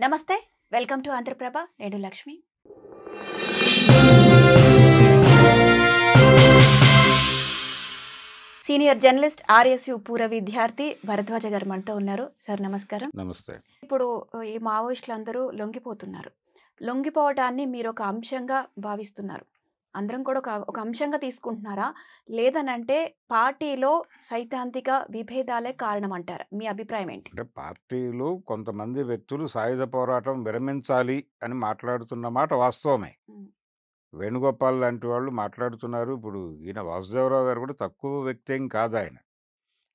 నమస్తే. Welcome to Andhraprabha. నేను Lakshmi. Senior journalist RSU పూర్వ విద్యార్థి భరద్వాజ గారు మనతో ఉన్నారు. సార్ నమస్కారం. నమస్తే. ఇప్పుడు ఈ మావోయిస్టులందరూ లొంగిపోతున్నారు. లొంగిపోవటాన్ని మీరొక అంశంగా భావిస్తున్నారు. అందరం కూడా ఒక అంశంగా తీసుకుంటున్నారా? లేదనంటే పార్టీలో సైద్ధాంతిక విభేదాలే కారణమంటారా? మీ అభిప్రాయం ఏంటి? అంటే పార్టీలో కొంతమంది వ్యక్తులు సాయుధ పోరాటం విరమించాలి అని మాట్లాడుతున్న మాట వాస్తవమే. హ్మ్. వేణుగోపాల్ లాంటి వాళ్ళు మాట్లాడుతున్నారు. ఇప్పుడు ఈయన వాసుదేవరావు గారు కూడా తక్కువ వ్యక్తి ఏం కాదాయన.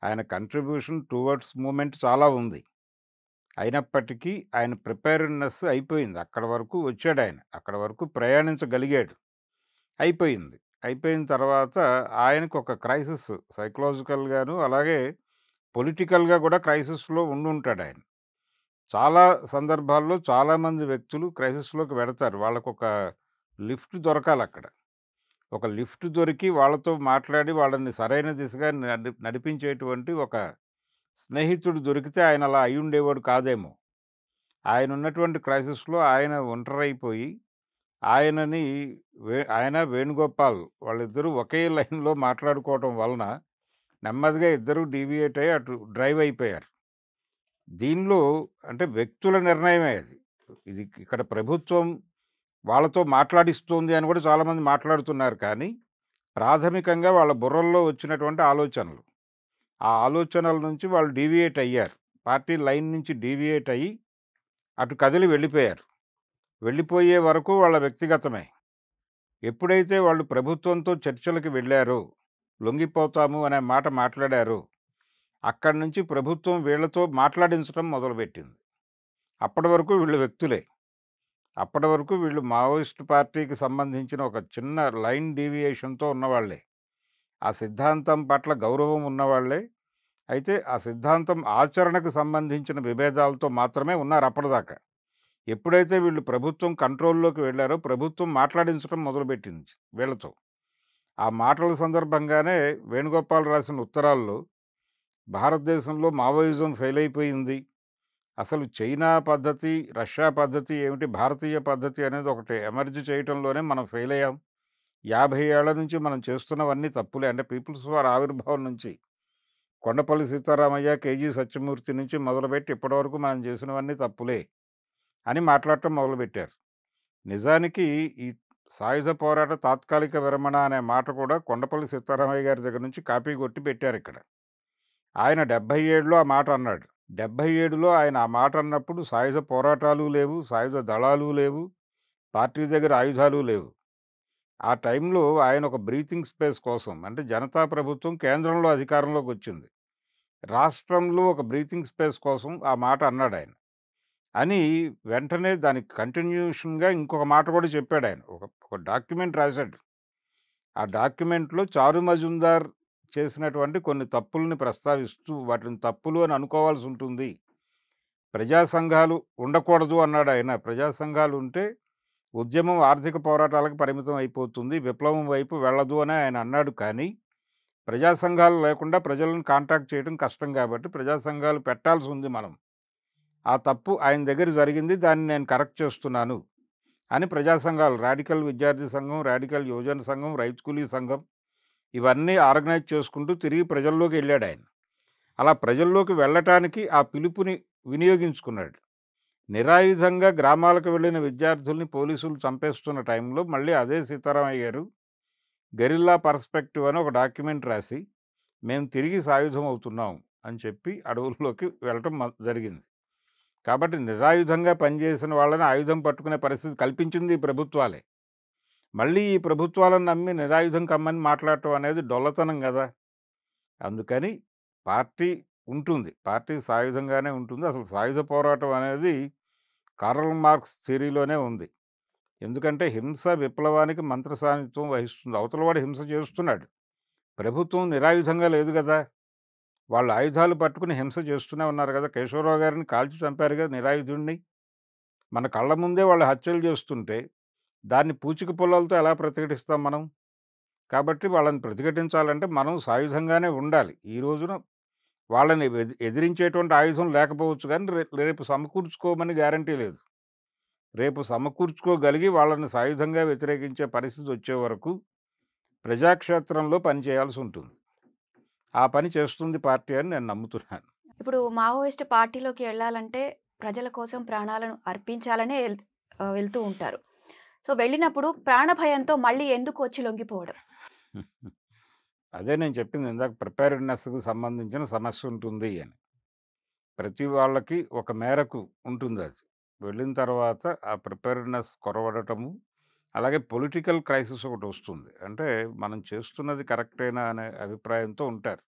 ఆయన కంట్రిబ్యూషన్ టువర్డ్స్ మూవ్‌మెంట్ చాలా ఉంది. అయినప్పటికీ ఆయన ప్రిపేర్డ్‌నెస్ అయిపోయింది. అక్కడి వరకు వచ్చాడాయన. అక్కడి వరకు ప్రయాణించగలిగాడు. అయిపోయింది. అయిపోయిన తర్వాత ఆయనకొక క్రైసిస్ సైకలాజికల్‌గాను అలాగే పొలిటికల్‌గా కూడా క్రైసిస్‌లో ఉండుంటాడాయన. చాలా సందర్భాల్లో చాలామంది వ్యక్తులు క్రైసిస్‌లోకి వెడతారు. వాళ్ళకొక లిఫ్ట్ దొరకాలక్కడ. ఒక లిఫ్ట్ దొరికి వాళ్ళతో మాట్లాడి వాళ్ళని సరైన దిశగా నడిపించేటువంటి ఒక స్నేహితుడు దొరికితే ఆయన అలా అయ్యుండేవాడు కాదేమో. ఆయనున్నటువంటి క్రైసిస్‌లో ఆయన ఒంటరైపోయి ఆయనని ఆయన వేణుగోపాల్ వాళ్ళిద్దరూ ఒకే లైన్‌లో మాట్లాడుకోవటం వలన నెమ్మదిగా ఇద్దరూ డీవియేట్ అయ్యి అటు డ్రైవ్ అయిపోయారు. దీనిలో అంటే వ్యక్తుల నిర్ణయమే అది. ఇది ఇక్కడ ప్రభుత్వం వాళ్ళతో మాట్లాడిస్తోంది అని కూడా చాలామంది మాట్లాడుతున్నారు కానీ, ప్రాథమికంగా వాళ్ళ బుర్రల్లో వచ్చినటువంటి ఆలోచనలు. ఆ ఆలోచనల నుంచి వాళ్ళు డీవియేట్ అయ్యారు. పార్టీ లైన్ నుంచి డీవియేట్ అయ్యి, అటు కదిలి వెళ్ళిపోయారు. వెళ్ళిపోయే వరకు వాళ్ళ వ్యక్తిగతమే. ఎప్పుడైతే వాళ్ళు ప్రభుత్వంతో చర్చలకు వెళ్ళారో, లొంగిపోతాము అనే మాట మాట్లాడారో, అక్కడి నుంచి ప్రభుత్వం వీళ్ళతో మాట్లాడించడం మొదలుపెట్టింది. అప్పటి వరకు వీళ్ళు వ్యక్తులే. అప్పటి వరకు వీళ్ళు మావోయిస్ట్ పార్టీకి సంబంధించిన ఒక చిన్న లైన్ డీవియేషన్‌తో ఉన్నవాళ్ళే. ఆ సిద్ధాంతం పట్ల గౌరవం ఉన్నవాళ్ళే. అయితే ఆ సిద్ధాంతం ఆచరణకు సంబంధించిన విభేదాలతో మాత్రమే ఉన్నారు అప్పటిదాకా. ఎప్పుడైతే వీళ్ళు ప్రభుత్వం కంట్రోల్‌లోకి వెళ్లారో ప్రభుత్వం మాట్లాడించడం మొదలుపెట్టింది వీళ్ళతో. ఆ మాటల సందర్భంగానే వేణుగోపాల్ రాసిన ఉత్తరాల్లో భారతదేశంలో మావోయిజం ఫెయిల్ అయిపోయింది. అసలు చైనా పద్ధతి, రష్యా పద్ధతి ఏమిటి, భారతీయ పద్ధతి అనేది ఒకటి ఎమర్జ్ చేయటంలోనే మనం ఫెయిల్ అయ్యాం. 50 ఏళ్ల నుంచి మనం చేస్తున్నవన్నీ తప్పులే. అంటే పీపుల్స్ వార్ ఆవిర్భావం నుంచి, కొండపల్లి సీతారామయ్య, కేజీ సత్యమూర్తి నుంచి మొదలుపెట్టి ఇప్పటివరకు మనం చేసినవన్నీ తప్పులే అని మాట్లాడటం మొదలుపెట్టారు. నిజానికి ఈ సాయుధ పోరాట తాత్కాలిక విరమణ అనే మాట కూడా కొండపల్లి సీతారామయ్య గారి దగ్గర నుంచి కాపీ కొట్టి పెట్టారిక్కడ. ఆయన 77లో ఆ మాట అన్నాడు. 77లో ఆయన ఆ మాట అన్నప్పుడు సాయుధ పోరాటాలు లేవు, సాయుధ దళాలు లేవు, పార్టీ దగ్గర ఆయుధాలు లేవు. ఆ టైంలో ఆయన ఒక బ్రీతింగ్ స్పేస్ కోసం అంటే జనతా ప్రభుత్వం కేంద్రంలో అధికారంలోకొచ్చింది. రాష్ట్రంలో ఒక బ్రీతింగ్ స్పేస్ కోసం ఆ మాట అన్నాడాయన. అని వెంటనే దానికి కంటిన్యూషన్‌గా ఇంకొక మాట కూడా చెప్పాడాయన. ఒక ఒక డాక్యుమెంట్ రాసాడు. ఆ డాక్యుమెంట్‌లో చారు మజుందార్ చేసినటువంటి కొన్ని తప్పుల్ని ప్రస్తావిస్తూ వాటిని తప్పులు అని అనుకోవాల్సుంటుంది. ప్రజా సంఘాలు ఉండకూడదు అన్నాడాయన. ప్రజా సంఘాలుంటే ఉద్యమం ఆర్థిక పోరాటాలకు పరిమితం అయిపోతుంది. విప్లవం వైపు వెళ్ళదు అని ఆయన అన్నాడు కానీ, ప్రజా సంఘాలు లేకుండా ప్రజలను కాంటాక్ట్ చేయడం కష్టం కాబట్టి ప్రజా సంఘాలు పెట్టాల్సుంది మనం. ఆ తప్పు ఆయన దగ్గర జరిగింది. దాన్ని నేను కరెక్ట్ చేస్తున్నాను అని ప్రజా సంఘాలు రాడికల్ విద్యార్థి సంఘం, రాడికల్ యువజన సంఘం, రైతు కూలీ సంఘం ఇవన్నీ ఆర్గనైజ్ చేసుకుంటూ తిరిగి ప్రజల్లోకి వెళ్ళాడాయన. అలా ప్రజల్లోకి వెళ్ళటానికి ఆ పిలుపుని వినియోగించుకున్నాడు. నిరాయుధంగా గ్రామాలకు వెళ్ళిన విద్యార్థుల్ని పోలీసులు చంపేస్తున్న టైంలో మళ్ళీ అదే సీతారామయ్య గారు గెరిల్లా పర్స్పెక్టివ్ అని ఒక డాక్యుమెంట్ రాసి, మేము తిరిగి సాయుధం అవుతున్నాం అని చెప్పి అడవుల్లోకి వెళ్ళటం జరిగింది. కాబట్టి నిరాయుధంగా పనిచేసిన వాళ్ళని ఆయుధం పట్టుకునే పరిస్థితి కల్పించింది ఈ ప్రభుత్వాలే. మళ్ళీ ఈ ప్రభుత్వాలను నమ్మి నిరాయుధం కమ్మని మాట్లాడటం అనేది డొల్లతనం గదా! అందుకని పార్టీ ఉంటుంది. పార్టీ సాయుధంగానే ఉంటుంది. అసలు సాయుధ పోరాటం అనేది కార్ల్ మార్క్స్ థియరీలోనే ఉంది. ఎందుకంటే హింస విప్లవానికి మంత్రసానిత్వం వహిస్తుంది. అవతలవాడు హింస చేస్తున్నాడు. ప్రభుత్వం నిరాయుధంగా లేదు గదా! వాళ్ళు ఆయుధాలు పట్టుకుని హింస చేస్తూనే ఉన్నారు గదా! కేశవరావు గారిని కాల్చి చంపారుగా నిరాయుధుడిని. మన కళ్ళ ముందే వాళ్ళు హత్యలు చేస్తుంటే, దాన్ని పూచిక పుల్లలతో ఎలా ప్రతిఘటిస్తాం మనం? కాబట్టి వాళ్ళని ప్రతిఘటించాలంటే మనం సాయుధంగానే ఉండాలి. ఈ రోజున వాళ్ళని ఎదిరించేటువంటి ఆయుధం లేకపోవచ్చు గానీ, రేపు సమకూర్చుకోమని గ్యారంటీ లేదు. రేపు సమకూర్చుకోగలిగి వాళ్ళని సాయుధంగా వ్యతిరేకించే పరిస్థితొచ్చే వరకు ప్రజాక్షేత్రంలో పని చేయాల్సుంటుంది. ఆ పని చేస్తుంది పార్టీ అని నేను నమ్ముతున్నాను. ఇప్పుడు మావోయిస్ట్ పార్టీలోకి ఎళ్ళాలంటే ప్రజల కోసం ప్రాణాలను అర్పించాలనే వెళ్తూ ఉంటారు. సో, వెళ్ళినప్పుడు ప్రాణభయంతో మళ్ళీ ఎందుకు వచ్చి లొంగిపోవడం? అదే నేను చెప్పింది ఇందాక ప్రిపేర్డ్‌నెస్‌కి సంబంధించిన సమస్య ఉంటుంది అని. ప్రతి వాళ్ళకి ఒక మేరకు ఉంటుందది. వెళ్ళిన తర్వాత ఆ ప్రిపేర్డ్‌నెస్ కొరవడటము, అలాగే పొలిటికల్ క్రైసిస్ ఒకటొస్తుంది. అంటే మనం చేస్తున్నది కరెక్టేనా అనే అభిప్రాయంతో ఉంటారు.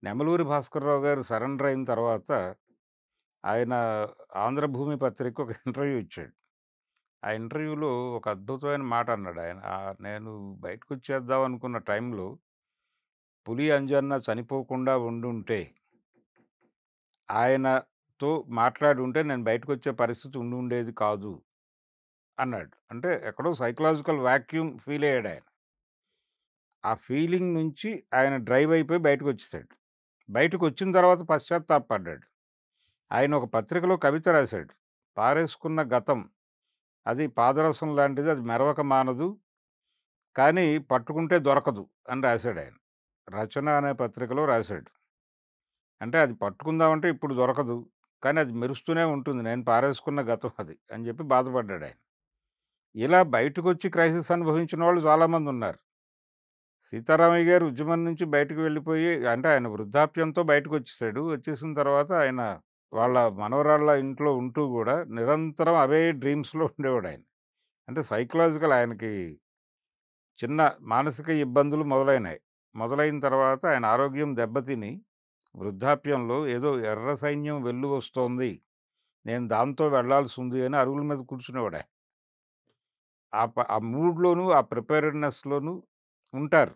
నెమలూరి భాస్కర్‌రావు గారు సరెండర్ అయిన తర్వాత ఆయన 'ఆంధ్రభూమి' పత్రికకి ఒక ఇంటర్వ్యూ ఇచ్చాడు. ఆ ఇంటర్వ్యూలో ఒక అద్భుతమైన మాట అన్నాడు ఆయన. నేను బయటకొచ్చేద్దాం అనుకున్న టైంలో పులి అంజన్న చనిపోకుండా ఉండుంటే, ఆయనతో మాట్లాడుంటే నేను బయటకొచ్చే పరిస్థితి ఉండుండేది కాదు అన్నాడు. అంటే ఎక్కడో సైకలాజికల్ వాక్యూమ్ ఫీల్ అయ్యాడాయన. ఆ ఫీలింగ్ నుంచి ఆయన డ్రైవ్ అయిపోయి బయటకొచ్చేసాడు. బయటకొచ్చిన తర్వాత పశ్చాత్తాపపడ్డాడు. ఆయన ఒక పత్రికలో కవిత రాశాడు. పారేసుకున్న గతం అది పాదరసం లాంటిది. అది మెరవక మానదు. కానీ పట్టుకుంటే దొరకదు అని రాశాడాయన. 'రచన' అనే పత్రికలో రాశాడు. అంటే అది పట్టుకుందామంటే ఇప్పుడు దొరకదు. కానీ అది మెరుస్తూనే ఉంటుంది. నేను పారేసుకున్న గతం అది అని చెప్పి బాధపడ్డాడాయన. ఇలా బయటకొచ్చి క్రైసిస్ అనుభవించిన వాళ్ళు చాలామందున్నారు. సీతారామయ్య గారు ఉద్యమం నుంచి బయటకు వెళ్ళిపోయి అంటే ఆయన వృద్ధాప్యంతో బయటకొచ్చేసాడు. వచ్చేసిన తర్వాత ఆయన వాళ్ళ మనవరాళ్ళ ఇంట్లో ఉంటూ గూడా నిరంతరం అవే డ్రీమ్స్‌లో ఉండేవాడాయన. అంటే సైకలాజికల్ ఆయనకి చిన్న మానసిక ఇబ్బందులు మొదలైనాయి. మొదలైన తర్వాత ఆయన ఆరోగ్యం దెబ్బతిని వృద్ధాప్యంలో ఏదో ఎర్ర సైన్యం వెల్లువస్తోంది. నేను దాంతో వెళ్ళాల్సుంది అని అరుగుల మీద కూర్చునేవాడాయన. ఆ మూడ్‌లోను, ఆ ప్రిపేర్డ్‌నెస్‌లోను ఉంటారు.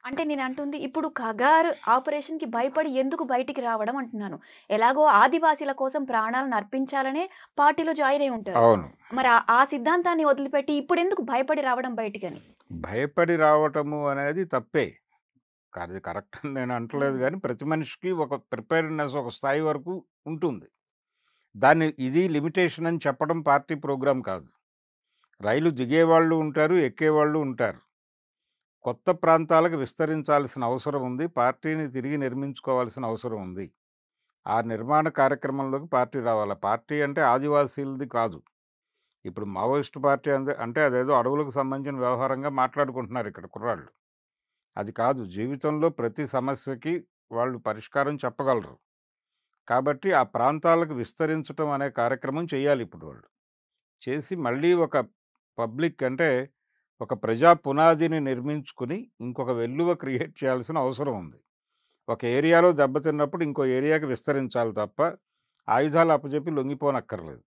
అంటే నేనంటుంది ఇప్పుడు 'కగార్' ఆపరేషన్‌కి భయపడి ఎందుకు బయటికి రావడం అంటున్నాను. ఎలాగో ఆదివాసీల కోసం ప్రాణాలను అర్పించాలనే పార్టీలో జాయిన్ అయ్యి ఉంటారు. అవును. మరి ఆ సిద్ధాంతాన్ని వదిలిపెట్టి ఇప్పుడెందుకు భయపడి రావడం బయటికని? భయపడి రావటము అనేది తప్పే. అది కరెక్ట్ అని నేను అంటలేదు హ్మ్. గానీ, ప్రతి మనిషికి ఒక ప్రిపేర్డ్‌నెస్ ఒక స్థాయి వరకు ఉంటుంది. దాన్ని ఇది లిమిటేషన్ అని చెప్పడం పార్టీ ప్రోగ్రామ్ కాదు. రైలు దిగేవాళ్ళు ఉంటారు, ఎక్కేవాళ్ళు ఉంటారు. కొత్త ప్రాంతాలకు విస్తరించాల్సిన అవసరం ఉంది. పార్టీని తిరిగి నిర్మించుకోవాల్సిన అవసరం ఉంది. ఆ నిర్మాణ కార్యక్రమంలోకి పార్టీ రావాల. పార్టీ అంటే ఆదివాసీలది కాదు. ఇప్పుడు మావోయిస్ట్ పార్టీ అంటే అదేదో అడవులకు సంబంధించిన వ్యవహారంగా మాట్లాడుకుంటున్నారు ఇక్కడ కుర్రాళ్ళు. అది కాదు. జీవితంలో ప్రతి సమస్యకి వాళ్ళు పరిష్కారం చెప్పగలరు. కాబట్టి ఆ ప్రాంతాలకు విస్తరించటం అనే కార్యక్రమం చేయాలిప్పుడు వాళ్ళు. చేసి మళ్ళీ ఒక పబ్లిక్ అంటే ఒక ప్రజా పునాదిని నిర్మించుకొని ఇంకొక వెల్లువ క్రియేట్ చేయాల్సిన అవసరం ఉంది. ఒక ఏరియాలో దెబ్బతిన్నప్పుడు ఇంకో ఏరియాకి విస్తరించాలి తప్ప ఆయుధాలు అప్పజెప్పి లొంగిపోనక్కర్లేదు.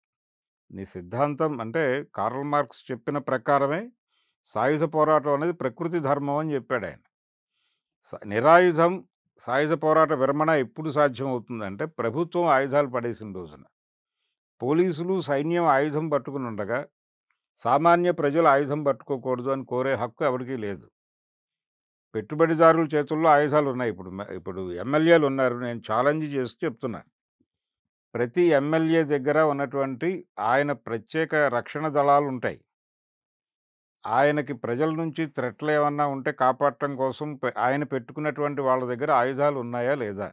నీ సిద్ధాంతం అంటే కార్ల్ మార్క్స్ చెప్పిన ప్రకారమే సాయుధ పోరాటం అనేది ప్రకృతి ధర్మం అని చెప్పాడాయన. నిరాయుధం సాయుధ పోరాట విరమణ ఎప్పుడు సాధ్యమవుతుందంటే ప్రభుత్వం ఆయుధాలు పడేసిన రోజున. పోలీసులు, సైన్యం ఆయుధం పట్టుకుని ఉండగా సామాన్య ప్రజలు ఆయుధం పట్టుకోకూడదు అని కోరే హక్కు ఎవరికీ లేదు. పెట్టుబడిదారుల చేతుల్లో ఆయుధాలున్నాయి ఇప్పుడు. ఇప్పుడు ఎమ్మెల్యేలున్నారు. నేను ఛాలెంజ్ చేసి చెప్తున్నా. ప్రతి ఎమ్మెల్యే దగ్గర ఉన్నటువంటి ఆయన ప్రత్యేక రక్షణ దళాలుంటాయి. ఆయనకి ప్రజల నుంచి థ్రెట్‌లేమన్నా ఉంటే కాపాడటం కోసం ఆయన పెట్టుకున్నటువంటి వాళ్ళ దగ్గర ఆయుధాలున్నాయా లేదా?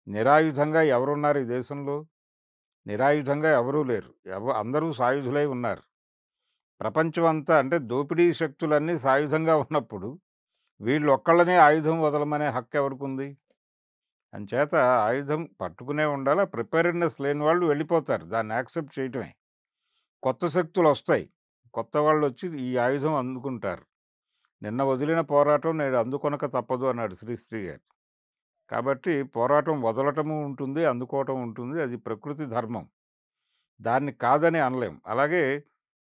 నిరాయుధంగా ఎవరున్నారు ఈ దేశంలో? నిరాయుధంగా ఎవరూ లేరు. అందరూ సాయుధులై ఉన్నారు. ప్రపంచమంతా అంటే దోపిడీ శక్తులన్నీ సాయుధంగా ఉన్నప్పుడు వీళ్ళొక్కళ్ళనే ఆయుధం వదలమనే హక్కు ఎవరికుంది? అంచేత ఆయుధం పట్టుకునే ఉండాలి. ప్రిపేర్డ్‌నెస్ లేని వాళ్ళు వెళ్ళిపోతారు. దాన్ని యాక్సెప్ట్ చేయటమే. కొత్త శక్తులొస్తాయి. కొత్త వాళ్ళొచ్చి ఈ ఆయుధం అందుకుంటారు. నిన్న వదిలిన పోరాటం నేడు అందుకొనక తప్పదు అన్నాడు శ్రీశ్రీ గారు. కాబట్టి పోరాటం వదలటము ఉంటుంది, అందుకోవటం ఉంటుంది. అది ప్రకృతి ధర్మం. దాన్ని కాదని అనలేం. అలాగే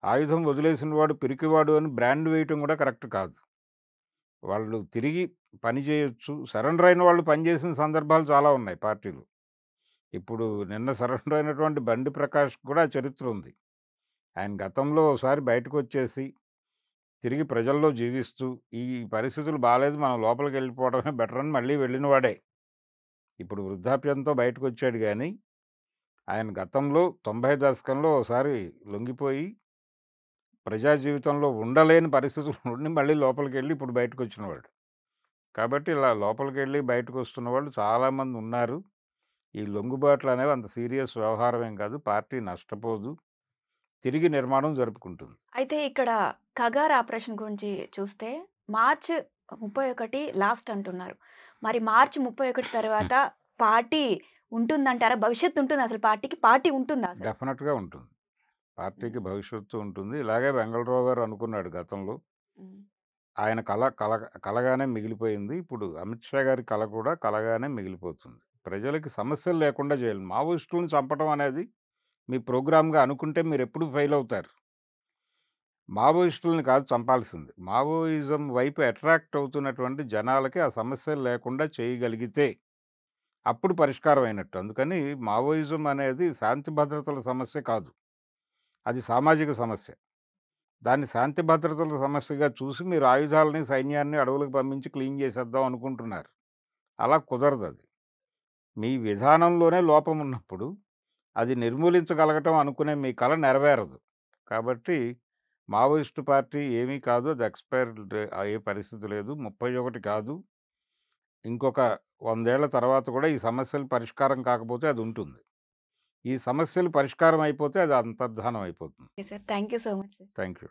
ఆయుధం వదిలేసిన వాడు పిరికివాడు అని బ్రాండ్ వేయటం కూడా కరెక్ట్ కాదు. వాళ్ళు తిరిగి పని చేయొచ్చు. సరెండర్ అయిన వాళ్ళు పనిచేసిన సందర్భాలు చాలా ఉన్నాయి పార్టీలు. ఇప్పుడు నిన్న సరెండర్ అయినటువంటి బండి ప్రకాష్ కూడా చరిత్ర ఉంది. ఆయన గతంలో ఓసారి బయటకొచ్చేసి తిరిగి ప్రజల్లో జీవిస్తూ ఈ పరిస్థితులు బాలేదు మనం లోపలికెళ్ళిపోవడమే బెటర్ అని మళ్ళీ వెళ్ళిన వాడే. ఇప్పుడు వృద్ధాప్యంతో బయటకొచ్చాడు గానీ, ఆయన గతంలో 90 దశకంలో ఓసారి లొంగిపోయి, ప్రజా జీవితంలో ఉండలేని పరిస్థితులు ఉండి మళ్ళీ లోపలికెళ్ళి ఇప్పుడు బయటకొచ్చినవాడు. కాబట్టి ఇలా లోపలికెళ్ళి బయటకొస్తున్న వాళ్ళు చాలామందున్నారు. ఈ లొంగుబాట్లనేవి అంత సీరియస్ వ్యవహారం ఏం కాదు. పార్టీ నష్టపోదు. తిరిగి నిర్మాణం జరుపుకుంటుంది. అయితే ఇక్కడ 'కగార్' ఆపరేషన్ గురించి చూస్తే మార్చ్ 31 లాస్ట్ అంటున్నారు. మరి మార్చ్ 31 తర్వాత పార్టీ ఉంటుందంటారా? భవిష్యత్తు ఉంటుందా అసలు పార్టీకి? పార్టీ ఉంటుందా అసలు? డెఫినెట్‌గా ఉంటుంది. పార్టీకి హ్మ్. భవిష్యత్తు ఉంటుంది. ఇలాగే వెంగళరావు గారు అనుకున్నాడు గతంలో. హ్మ్. ఆయన కలగానే మిగిలిపోయింది. ఇప్పుడు అమిత్ షా గారి కల కూడా కలగానే మిగిలిపోతుంది. ప్రజలకి సమస్యలు లేకుండా చేయాలి. మావోయిస్టులను చంపడం అనేది మీ ప్రోగ్రామ్‌గా అనుకుంటే మీరెప్పుడు ఫెయిల్ అవుతారు. మావోయిస్టులని కాదు చంపాల్సింది. మావోయిజం వైపు అట్రాక్ట్ అవుతున్నటువంటి జనాలకి ఆ సమస్యలు లేకుండా చేయగలిగితే అప్పుడు పరిష్కారం అయినట్టు. అందుకని మావోయిజం అనేది శాంతి భద్రతల సమస్య కాదు. అది సామాజిక సమస్య. దాన్ని శాంతి భద్రతల సమస్యగా చూసి మీరు ఆయుధాలని, సైన్యాన్ని అడవులకు పంపించి క్లీన్ చేసేద్దాం అనుకుంటున్నారు. అలా కుదరదది. మీ విధానంలోనే లోపం ఉన్నప్పుడు అది నిర్మూలించగలగటం అనుకునే మీ కల నెరవేరదు. కాబట్టి మావోయిస్టు పార్టీ ఏమీ కాదు. అది ఎక్స్‌పైర్డ్ అయ్యే పరిస్థితి లేదు. 31 కాదు. ఇంకొక 100 ఏళ్ల తర్వాత కూడా ఈ సమస్యలు పరిష్కారం కాకపోతే అది ఉంటుంది. ఈ సమస్యలు పరిష్కారం అయిపోతే అది అంతర్ధానం అయిపోతుంది. Okay sir. Thank you so much sir. Thank you.